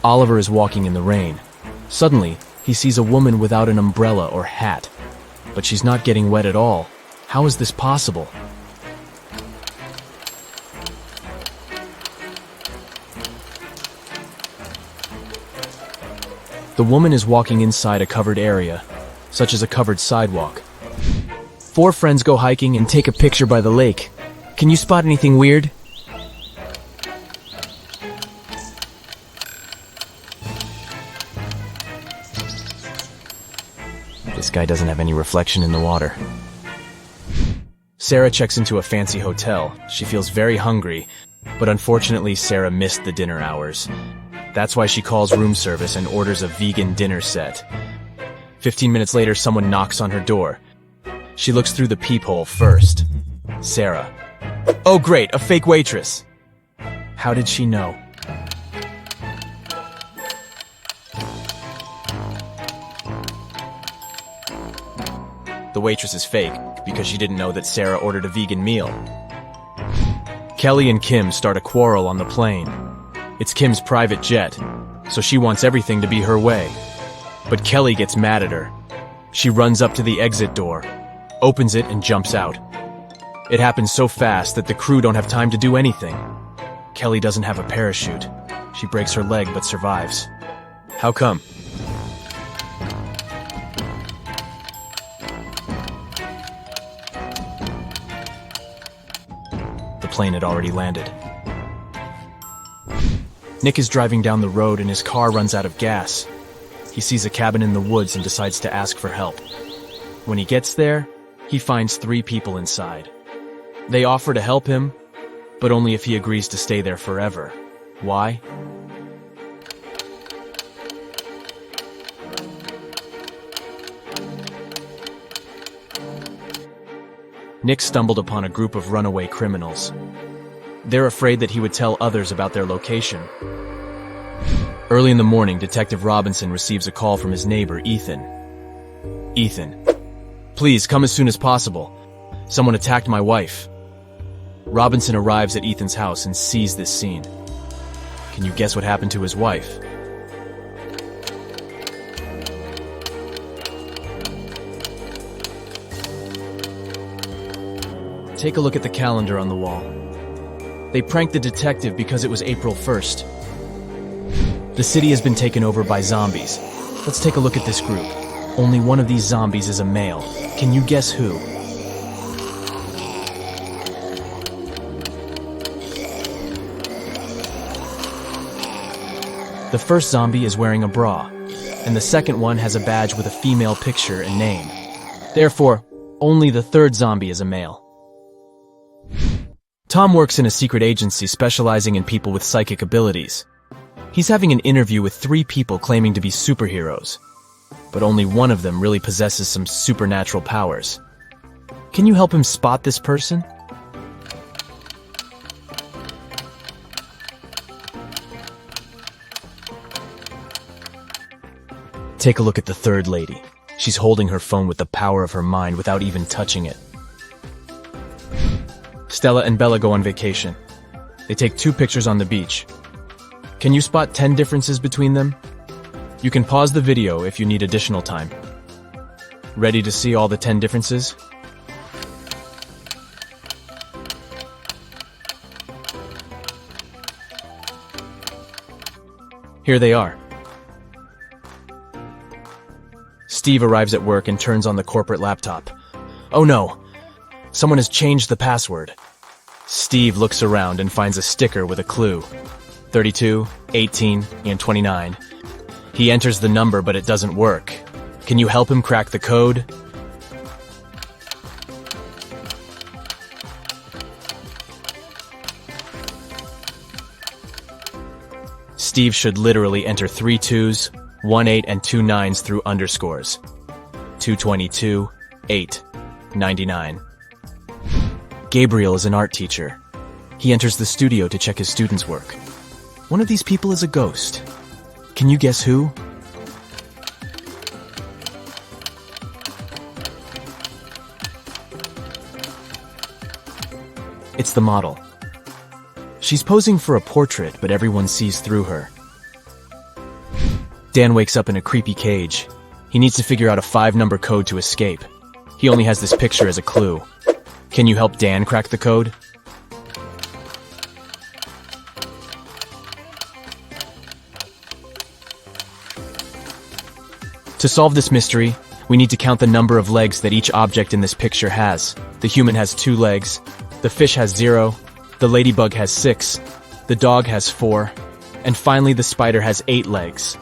Oliver is walking in the rain. Suddenly, he sees a woman without an umbrella or hat. But she's not getting wet at all. How is this possible? The woman is walking inside a covered area, such as a covered sidewalk. 4 friends go hiking and take a picture by the lake. Can you spot anything weird? This guy doesn't have any reflection in the water. Sarah checks into a fancy hotel. She feels very hungry, but unfortunately Sarah missed the dinner hours. That's why she calls room service and orders a vegan dinner set. 15 minutes later, someone knocks on her door. She looks through the peephole first. Sarah. Oh great, a fake waitress. How did she know? The waitress is fake because she didn't know that Sarah ordered a vegan meal. Kelly and Kim start a quarrel on the plane. It's Kim's private jet, so she wants everything to be her way. But Kelly gets mad at her. She runs up to the exit door, opens it, and jumps out. It happens so fast that the crew don't have time to do anything. Kelly doesn't have a parachute. She breaks her leg but survives. How come? The plane had already landed. Nick is driving down the road and his car runs out of gas. He sees a cabin in the woods and decides to ask for help. When he gets there, he finds 3 people inside. They offer to help him, but only if he agrees to stay there forever. Why? Nick stumbled upon a group of runaway criminals. They're afraid that he would tell others about their location. Early in the morning, Detective Robinson receives a call from his neighbor, Ethan. Ethan, please come as soon as possible. Someone attacked my wife. Robinson arrives at Ethan's house and sees this scene. Can you guess what happened to his wife? Take a look at the calendar on the wall. They pranked the detective because it was April 1st. The city has been taken over by zombies. Let's take a look at this group. Only one of these zombies is a male. Can you guess who? The first zombie is wearing a bra, and the second one has a badge with a female picture and name. Therefore, only the third zombie is a male. Tom works in a secret agency specializing in people with psychic abilities. He's having an interview with 3 people claiming to be superheroes, but only one of them really possesses some supernatural powers. Can you help him spot this person? Take a look at the third lady. She's holding her phone with the power of her mind without even touching it. Stella and Bella go on vacation. They take 2 pictures on the beach. Can you spot 10 differences between them? You can pause the video if you need additional time. Ready to see all the 10 differences? Here they are. Steve arrives at work and turns on the corporate laptop. Oh no! Someone has changed the password. Steve looks around and finds a sticker with a clue. 32, 18, and 29. He enters the number, but it doesn't work. Can you help him crack the code? Steve should literally enter 3 2s, 1 8, and 2 9s through underscores. 222, 8, 99. Gabriel is an art teacher. He enters the studio to check his students' work. One of these people is a ghost. Can you guess who? It's the model. She's posing for a portrait, but everyone sees through her. Dan wakes up in a creepy cage. He needs to figure out a 5-number code to escape. He only has this picture as a clue. Can you help Dan crack the code? To solve this mystery, we need to count the number of legs that each object in this picture has. The human has 2 legs, the fish has 0, the ladybug has 6, the dog has 4, and finally the spider has 8 legs.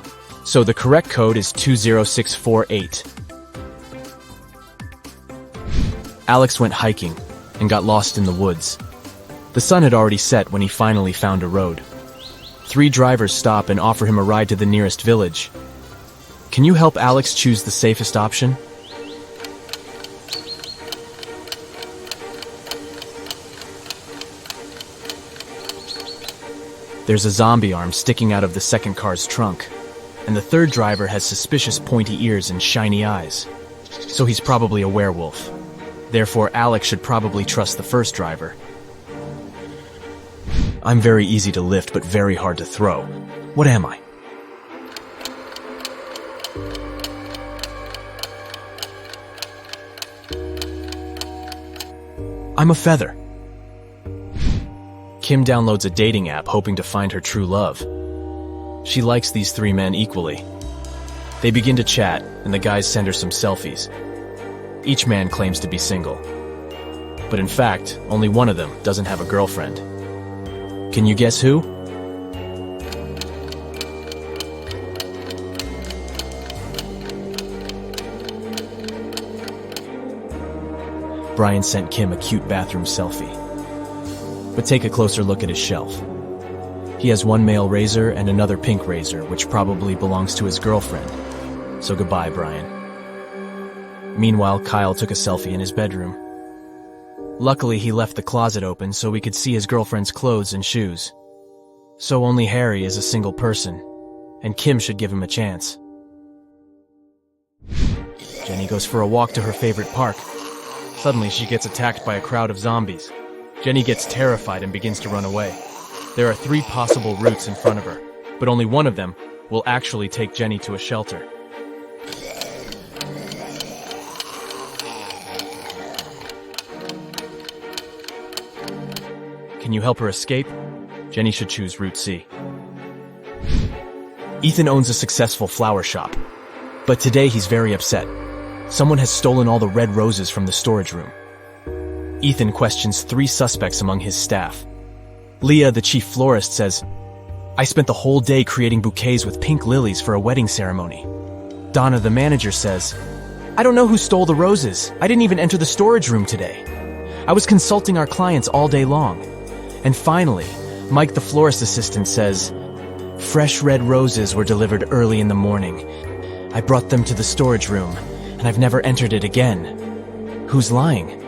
So the correct code is 20648. Alex went hiking and got lost in the woods. The sun had already set when he finally found a road. 3 drivers stop and offer him a ride to the nearest village. Can you help Alex choose the safest option? There's a zombie arm sticking out of the second car's trunk, and the third driver has suspicious pointy ears and shiny eyes. So he's probably a werewolf. Therefore, Alex should probably trust the first driver. I'm very easy to lift, but very hard to throw. What am I? I'm a feather. Kim downloads a dating app hoping to find her true love. She likes these 3 men equally. They begin to chat, and the guys send her some selfies. Each man claims to be single. But in fact, only one of them doesn't have a girlfriend. Can you guess who? Brian sent Kim a cute bathroom selfie. But take a closer look at his shelf. He has one male razor and another pink razor, which probably belongs to his girlfriend. So goodbye, Brian. Meanwhile, Kyle took a selfie in his bedroom. Luckily, he left the closet open so we could see his girlfriend's clothes and shoes. So only Harry is a single person, and Kim should give him a chance. Jenny goes for a walk to her favorite park. Suddenly, she gets attacked by a crowd of zombies. Jenny gets terrified and begins to run away. There are 3 possible routes in front of her, but only one of them will actually take Jenny to a shelter. Can you help her escape? Jenny should choose Route C. Ethan owns a successful flower shop, but today he's very upset. Someone has stolen all the red roses from the storage room. Ethan questions 3 suspects among his staff. Leah, the chief florist, says, "I spent the whole day creating bouquets with pink lilies for a wedding ceremony." Donna, the manager, says, "I don't know who stole the roses. I didn't even enter the storage room today. I was consulting our clients all day long." And finally, Mike, the florist assistant, says, "Fresh red roses were delivered early in the morning. I brought them to the storage room, and I've never entered it again. Who's lying?"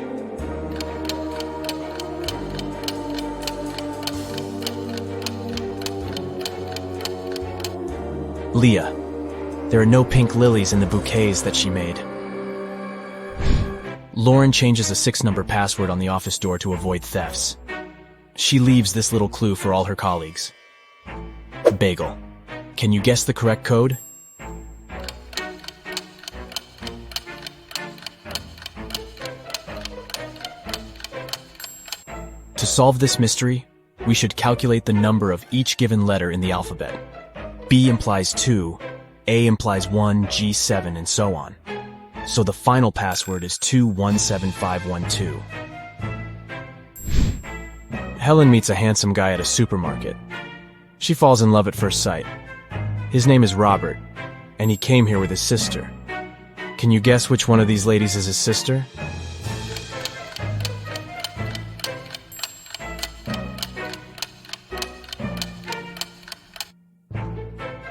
Leah. There are no pink lilies in the bouquets that she made. Lauren changes a 6-number password on the office door to avoid thefts. She leaves this little clue for all her colleagues. Bagel. Can you guess the correct code? To solve this mystery, we should calculate the number of each given letter in the alphabet. B implies 2, A implies 1, G 7, and so on. So the final password is 217512. Helen meets a handsome guy at a supermarket. She falls in love at first sight. His name is Robert, and he came here with his sister. Can you guess which one of these ladies is his sister?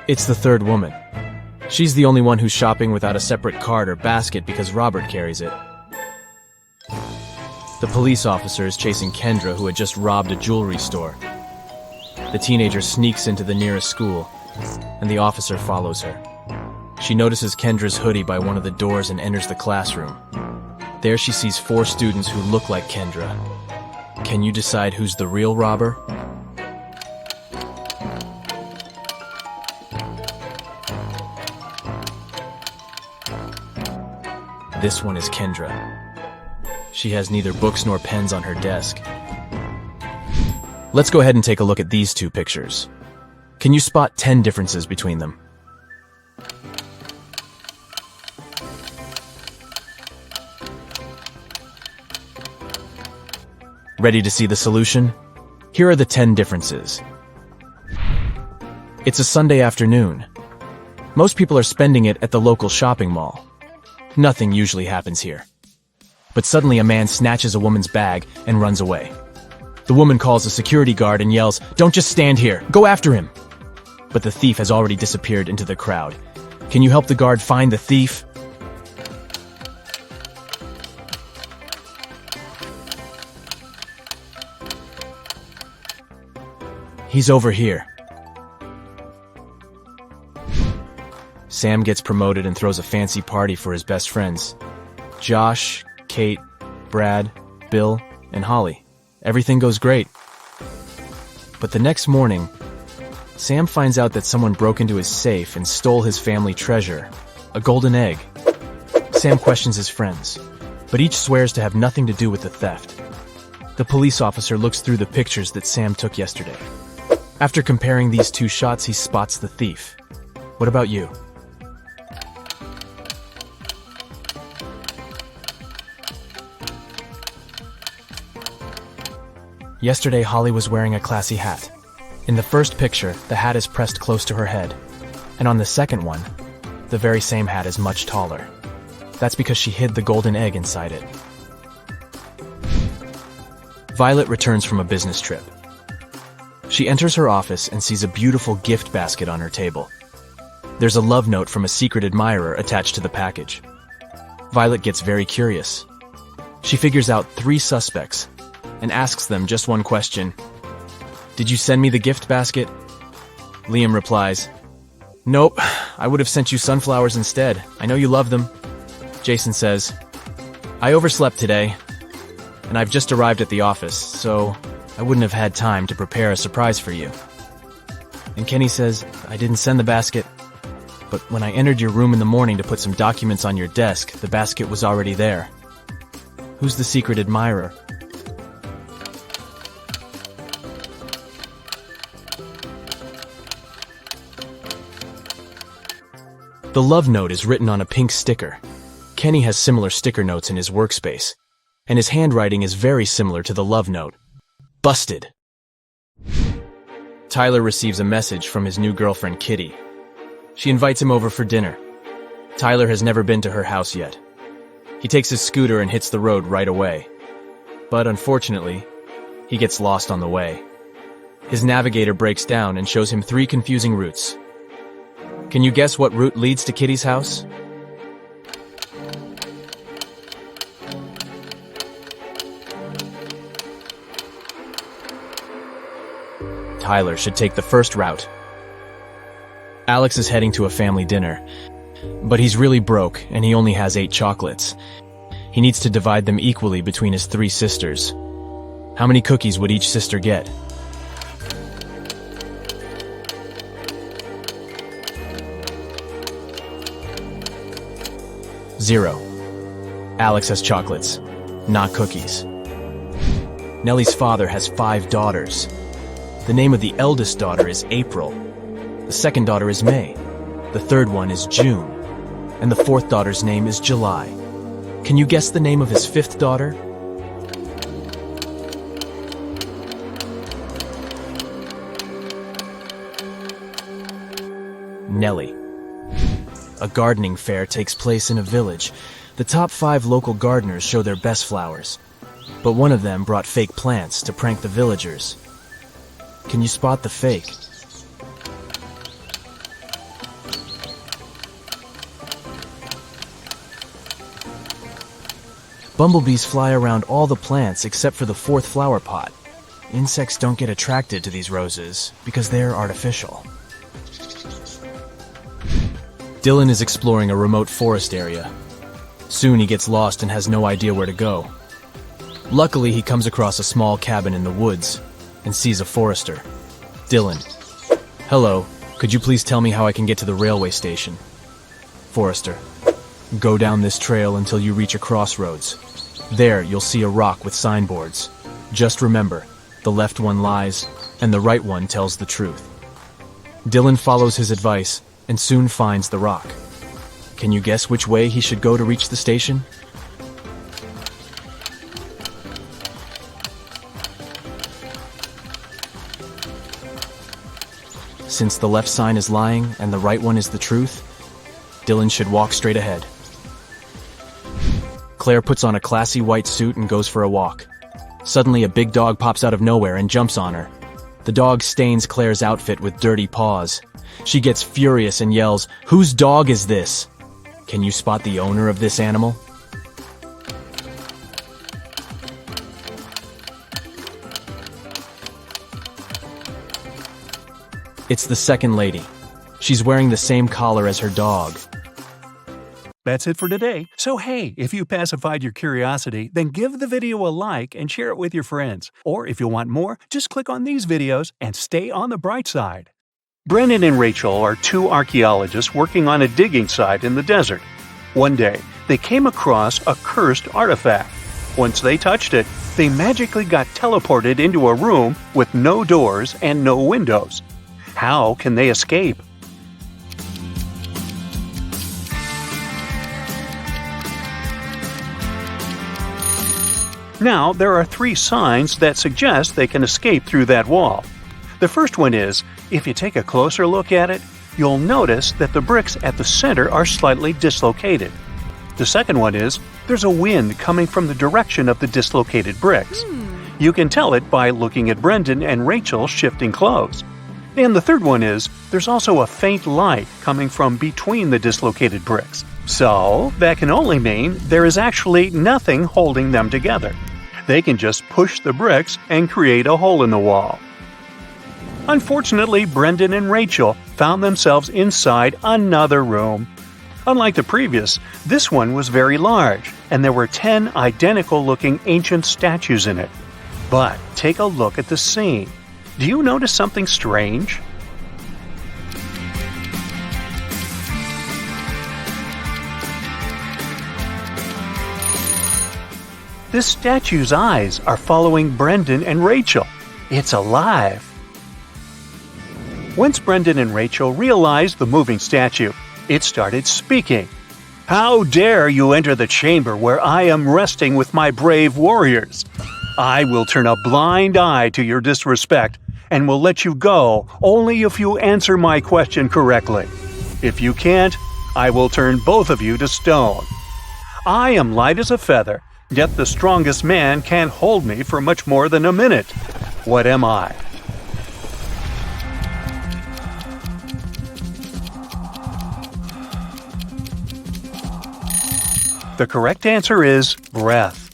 It's the third woman. She's the only one who's shopping without a separate cart or basket because Robert carries it. The police officer is chasing Kendra, who had just robbed a jewelry store. The teenager sneaks into the nearest school, and the officer follows her. She notices Kendra's hoodie by one of the doors and enters the classroom. There she sees 4 students who look like Kendra. Can you decide who's the real robber? this one is Kendra. She has neither books nor pens on her desk. Let's go ahead and take a look at these two pictures. Can you spot 10 differences between them? Ready to see the solution? Here are the 10 differences. It's a Sunday afternoon. Most people are spending it at the local shopping mall. Nothing usually happens here. But suddenly a man snatches a woman's bag and runs away. The woman calls a security guard and yells, "Don't just stand here, go after him!" But the thief has already disappeared into the crowd. Can you help the guard find the thief? He's over here. Sam gets promoted and throws a fancy party for his best friends. Josh, Kate, Brad, Bill, and Holly. Everything goes great. But the next morning, Sam finds out that someone broke into his safe and stole his family treasure, a golden egg. Sam questions his friends, but each swears to have nothing to do with the theft. The police officer looks through the pictures that Sam took yesterday. After comparing these two shots, he spots the thief. What about you? Yesterday, Holly was wearing a classy hat. In the first picture, the hat is pressed close to her head. And on the second one, the very same hat is much taller. That's because she hid the golden egg inside it. Violet returns from a business trip. She enters her office and sees a beautiful gift basket on her table. There's a love note from a secret admirer attached to the package. Violet gets very curious. She figures out 3 suspects and asks them just one question. "Did you send me the gift basket?" Liam replies, "Nope, I would have sent you sunflowers instead. I know you love them." Jason says, "I overslept today, and I've just arrived at the office, so I wouldn't have had time to prepare a surprise for you." And Kenny says, "I didn't send the basket, but when I entered your room in the morning to put some documents on your desk, the basket was already there." Who's the secret admirer? The love note is written on a pink sticker. Kenny has similar sticker notes in his workspace, and his handwriting is very similar to the love note. Busted! Tyler receives a message from his new girlfriend, Kitty. She invites him over for dinner. Tyler has never been to her house yet. He takes his scooter and hits the road right away. But unfortunately, he gets lost on the way. His navigator breaks down and shows him 3 confusing routes. Can you guess what route leads to Kitty's house? Tyler should take the first route. Alex is heading to a family dinner, but he's really broke and he only has 8 chocolates. He needs to divide them equally between his 3 sisters. How many cookies would each sister get? Zero. Alex has chocolates, not cookies. Nellie's father has 5 daughters. The name of the eldest daughter is April. The second daughter is May. The third one is June. And the fourth daughter's name is July. Can you guess the name of his 5th daughter? Nellie. A gardening fair takes place in a village. The top 5 local gardeners show their best flowers. But one of them brought fake plants to prank the villagers. Can you spot the fake? Bumblebees fly around all the plants except for the 4th flower pot. Insects don't get attracted to these roses because they're artificial. Dylan is exploring a remote forest area. Soon he gets lost and has no idea where to go. Luckily, he comes across a small cabin in the woods and sees a forester. Dylan. "Hello, could you please tell me how I can get to the railway station?" Forester. Go down this trail until you reach a crossroads. There, you'll see a rock with signboards. Just remember, the left one lies, and the right one tells the truth. Dylan follows his advice and soon finds the rock. Can you guess which way he should go to reach the station? Since the left sign is lying and the right one is the truth, Dylan should walk straight ahead. Claire puts on a classy white suit and goes for a walk. Suddenly, a big dog pops out of nowhere and jumps on her. The dog stains Claire's outfit with dirty paws. She gets furious and yells, "Whose dog is this?" Can you spot the owner of this animal? It's the second lady. She's wearing the same collar as her dog. That's it for today. So hey, if you pacified your curiosity, then give the video a like and share it with your friends. Or if you want more, just click on these videos and stay on the bright side. Brendan and Rachel are two archaeologists working on a digging site in the desert. One day, they came across a cursed artifact. Once they touched it, they magically got teleported into a room with no doors and no windows. How can they escape? Now, there are 3 signs that suggest they can escape through that wall. The first one is, if you take a closer look at it, you'll notice that the bricks at the center are slightly dislocated. The second one is, there's a wind coming from the direction of the dislocated bricks. You can tell it by looking at Brendan and Rachel shifting clothes. And the third one is, there's also a faint light coming from between the dislocated bricks. So, that can only mean there is actually nothing holding them together. They can just push the bricks and create a hole in the wall. Unfortunately, Brendan and Rachel found themselves inside another room. Unlike the previous, this one was very large, and there were 10 identical-looking ancient statues in it. But take a look at the scene. Do you notice something strange? This statue's eyes are following Brendan and Rachel. It's alive. Once Brendan and Rachel realized the moving statue, it started speaking. "How dare you enter the chamber where I am resting with my brave warriors? I will turn a blind eye to your disrespect and will let you go only if you answer my question correctly. If you can't, I will turn both of you to stone. I am light as a feather, yet the strongest man can't hold me for much more than a minute. What am I?" The correct answer is breath.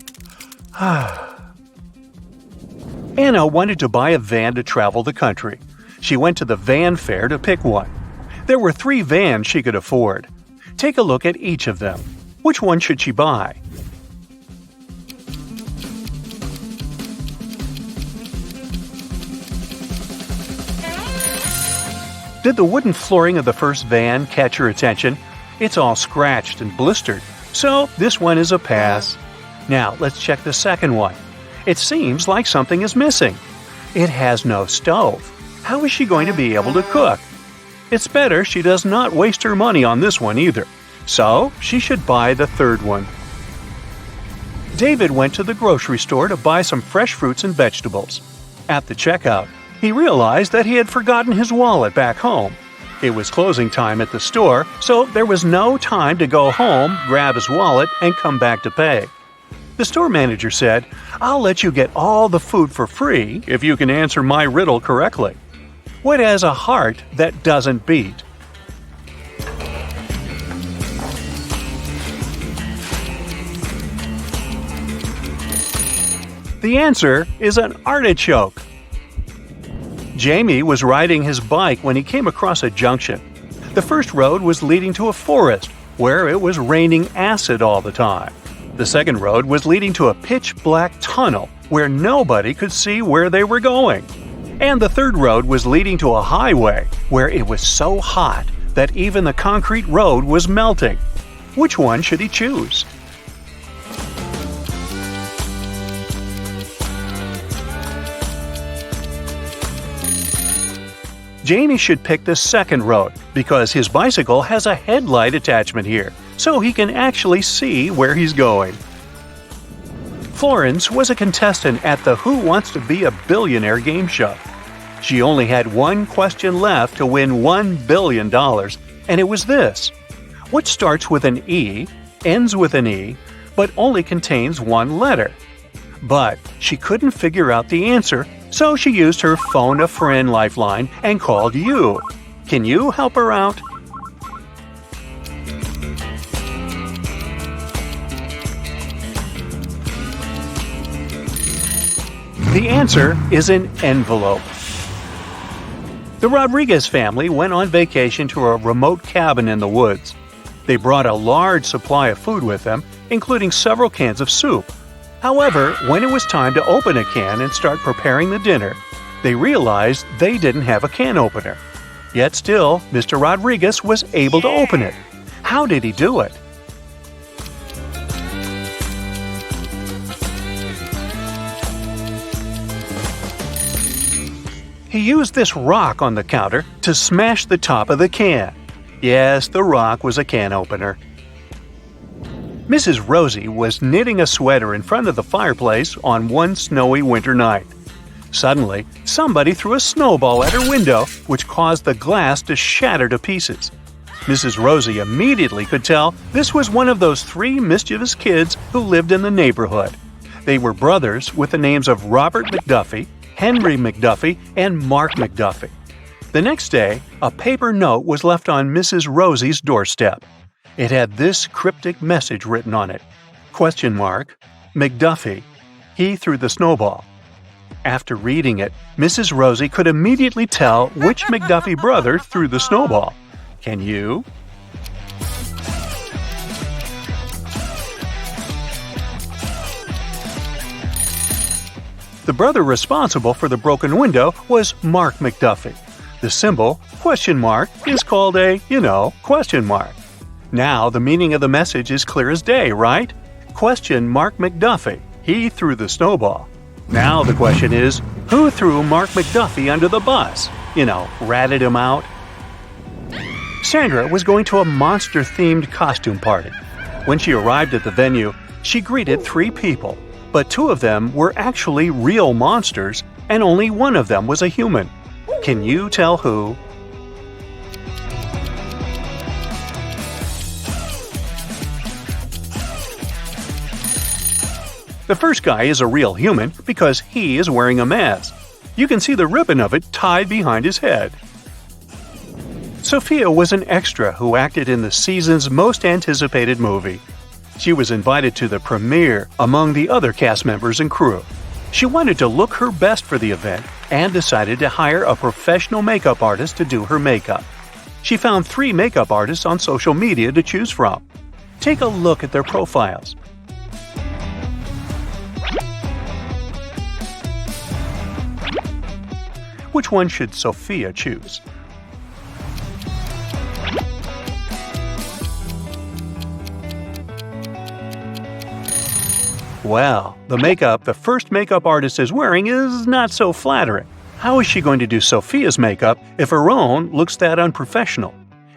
Anna wanted to buy a van to travel the country. She went to the van fair to pick one. There were 3 vans she could afford. Take a look at each of them. Which one should she buy? Did the wooden flooring of the first van catch your attention? It's all scratched and blistered, so this one is a pass. Now let's check the second one. It seems like something is missing. It has no stove. How is she going to be able to cook? It's better she does not waste her money on this one either, so she should buy the third one. David went to the grocery store to buy some fresh fruits and vegetables. At the checkout, he realized that he had forgotten his wallet back home. It was closing time at the store, so there was no time to go home, grab his wallet, and come back to pay. The store manager said, "I'll let you get all the food for free if you can answer my riddle correctly. What has a heart that doesn't beat?" The answer is an artichoke. Jamie was riding his bike when he came across a junction. The first road was leading to a forest where it was raining acid all the time. The second road was leading to a pitch-black tunnel where nobody could see where they were going. And the third road was leading to a highway where it was so hot that even the concrete road was melting. Which one should he choose? Jamie should pick the second road because his bicycle has a headlight attachment here, so he can actually see where he's going. Florence was a contestant at the Who Wants to Be a Billionaire game show. She only had one question left to win $1 billion, and it was this. What starts with an E, ends with an E, but only contains one letter? But she couldn't figure out the answer, so she used her phone-a-friend lifeline and called you. Can you help her out? The answer is an envelope. The Rodriguez family went on vacation to a remote cabin in the woods. They brought a large supply of food with them, including several cans of soup. However, when it was time to open a can and start preparing the dinner, they realized they didn't have a can opener. Yet still, Mr. Rodriguez was able to open it. How did he do it? He used this rock on the counter to smash the top of the can. Yes, the rock was a can opener. Mrs. Rosie was knitting a sweater in front of the fireplace on one snowy winter night. Suddenly, somebody threw a snowball at her window, which caused the glass to shatter to pieces. Mrs. Rosie immediately could tell this was one of those 3 mischievous kids who lived in the neighborhood. They were brothers with the names of Robert McDuffie, Henry McDuffie, and Mark McDuffie. The next day, a paper note was left on Mrs. Rosie's doorstep. It had this cryptic message written on it. ? McDuffie. He threw the snowball. After reading it, Mrs. Rosie could immediately tell which McDuffie brother threw the snowball. Can you? The brother responsible for the broken window was Mark McDuffie. The symbol, ? is called a, question mark. Now the meaning of the message is clear as day, right? ? McDuffie. He threw the snowball. Now the question is, who threw Mark McDuffie under the bus? Ratted him out? Sandra was going to a monster-themed costume party. When she arrived at the venue, she greeted 3 people, but 2 of them were actually real monsters, and only one of them was a human. Can you tell who? The first guy is a real human because he is wearing a mask. You can see the ribbon of it tied behind his head. Sophia was an extra who acted in the season's most anticipated movie. She was invited to the premiere among the other cast members and crew. She wanted to look her best for the event and decided to hire a professional makeup artist to do her makeup. She found 3 makeup artists on social media to choose from. Take a look at their profiles. Which one should Sophia choose? Well, the makeup the first makeup artist is wearing is not so flattering. How is she going to do Sophia's makeup if her own looks that unprofessional?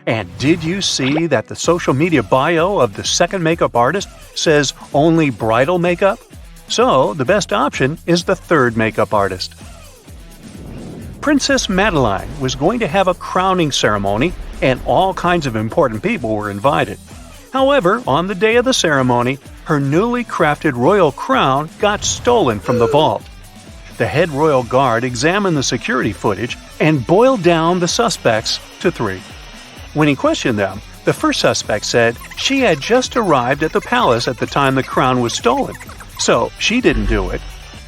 And did you see that the social media bio of the second makeup artist says only bridal makeup? So, the best option is the third makeup artist. Princess Madeline was going to have a crowning ceremony, and all kinds of important people were invited. However, on the day of the ceremony, her newly crafted royal crown got stolen from the vault. The head royal guard examined the security footage and boiled down the suspects to 3. When he questioned them, the first suspect said she had just arrived at the palace at the time the crown was stolen, so she didn't do it.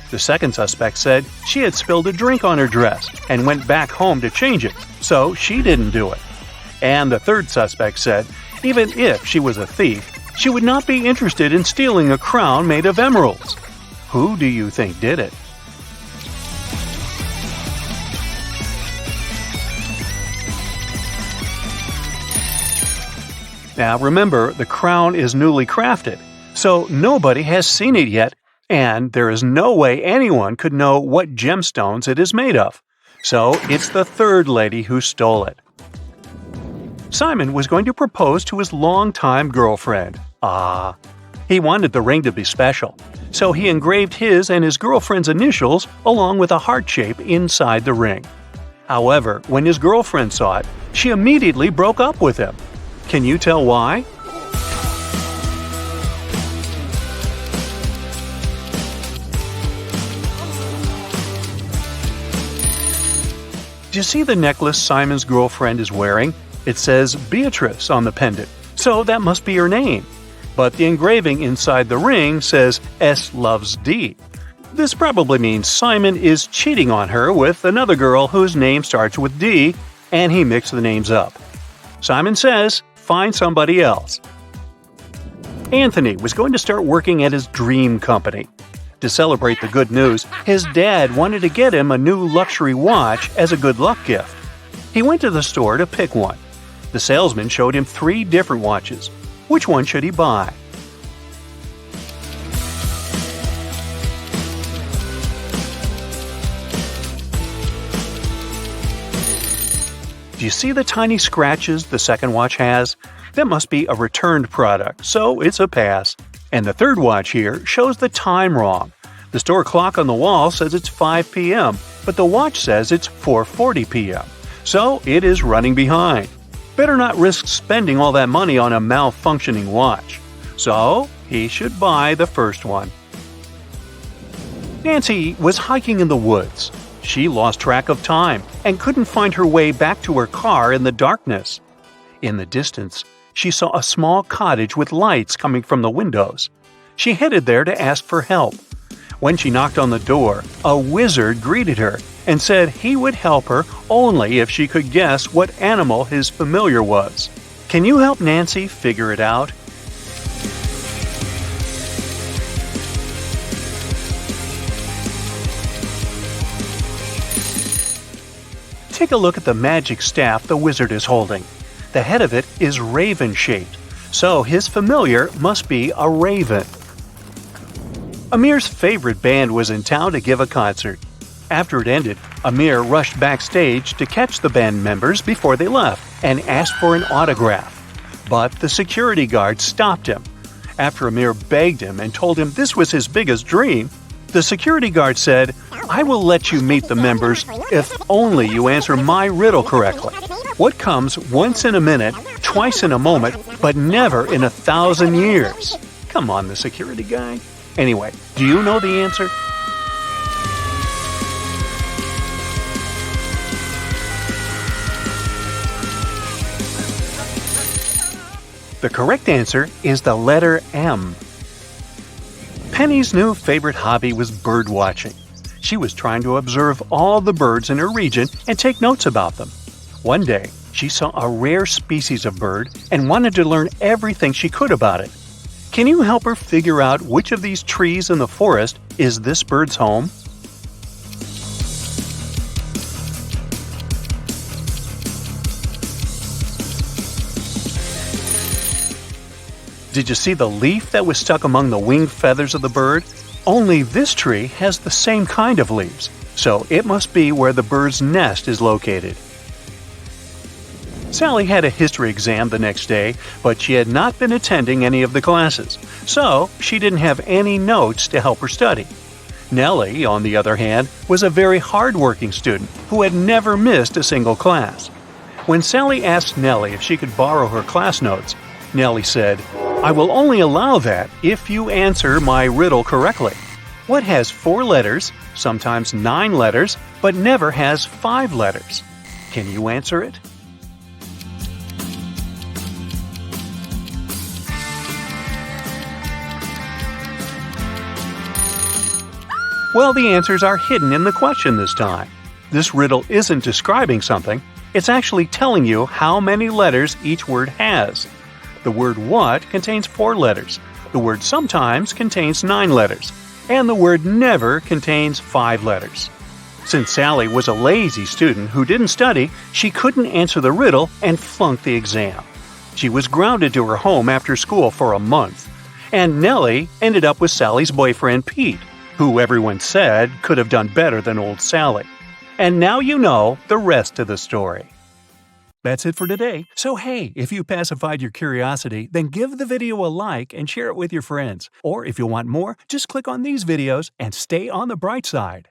The second suspect said she had spilled a drink on her dress and went back home to change it, so she didn't do it. And the third suspect said even if she was a thief, she would not be interested in stealing a crown made of emeralds. Who do you think did it? Now remember, the crown is newly crafted, so nobody has seen it yet, and there is no way anyone could know what gemstones it is made of. So it's the third lady who stole it. Simon was going to propose to his longtime girlfriend. He wanted the ring to be special, so he engraved his and his girlfriend's initials along with a heart shape inside the ring. However, when his girlfriend saw it, she immediately broke up with him. Can you tell why? Do you see the necklace Simon's girlfriend is wearing? It says Beatrice on the pendant, so that must be her name. But the engraving inside the ring says S loves D. This probably means Simon is cheating on her with another girl whose name starts with D, and he mixed the names up. Simon says, find somebody else. Anthony was going to start working at his dream company. To celebrate the good news, his dad wanted to get him a new luxury watch as a good luck gift. He went to the store to pick one. The salesman showed him 3 different watches. Which one should he buy? Do you see the tiny scratches the second watch has? That must be a returned product, so it's a pass. And the third watch here shows the time wrong. The store clock on the wall says it's 5 p.m., but the watch says it's 4:40 p.m., so it is running behind. Better not risk spending all that money on a malfunctioning watch. So he should buy the first one. Nancy was hiking in the woods. She lost track of time and couldn't find her way back to her car in the darkness. In the distance, she saw a small cottage with lights coming from the windows. She headed there to ask for help. When she knocked on the door, a wizard greeted her and said he would help her only if she could guess what animal his familiar was. Can you help Nancy figure it out? Take a look at the magic staff the wizard is holding. The head of it is raven-shaped, so his familiar must be a raven. Amir's favorite band was in town to give a concert. After it ended, Amir rushed backstage to catch the band members before they left and asked for an autograph. But the security guard stopped him. After Amir begged him and told him this was his biggest dream, the security guard said, "I will let you meet the members if only you answer my riddle correctly. What comes once in a minute, twice in a moment, but never in 1,000 years?" Come on, the security guy. Anyway, do you know the answer? The correct answer is the letter M. Penny's new favorite hobby was bird watching. She was trying to observe all the birds in her region and take notes about them. One day, she saw a rare species of bird and wanted to learn everything she could about it. Can you help her figure out which of these trees in the forest is this bird's home? Did you see the leaf that was stuck among the wing feathers of the bird? Only this tree has the same kind of leaves, so it must be where the bird's nest is located. Sally had a history exam the next day, but she had not been attending any of the classes, so she didn't have any notes to help her study. Nellie, on the other hand, was a very hard-working student who had never missed a single class. When Sally asked Nellie if she could borrow her class notes, Nellie said, "I will only allow that if you answer my riddle correctly. What has 4 letters, sometimes 9 letters, but never has 5 letters? Can you answer it?" Well, the answers are hidden in the question this time. This riddle isn't describing something, it's actually telling you how many letters each word has. The word what contains 4 letters, the word sometimes contains 9 letters, and the word never contains 5 letters. Since Sally was a lazy student who didn't study, she couldn't answer the riddle and flunked the exam. She was grounded to her home after school for a month. And Nellie ended up with Sally's boyfriend Pete, who everyone said could have done better than old Sally. And now you know the rest of the story. That's it for today. So hey, if you pacified your curiosity, then give the video a like and share it with your friends. Or if you want more, just click on these videos and stay on the bright side.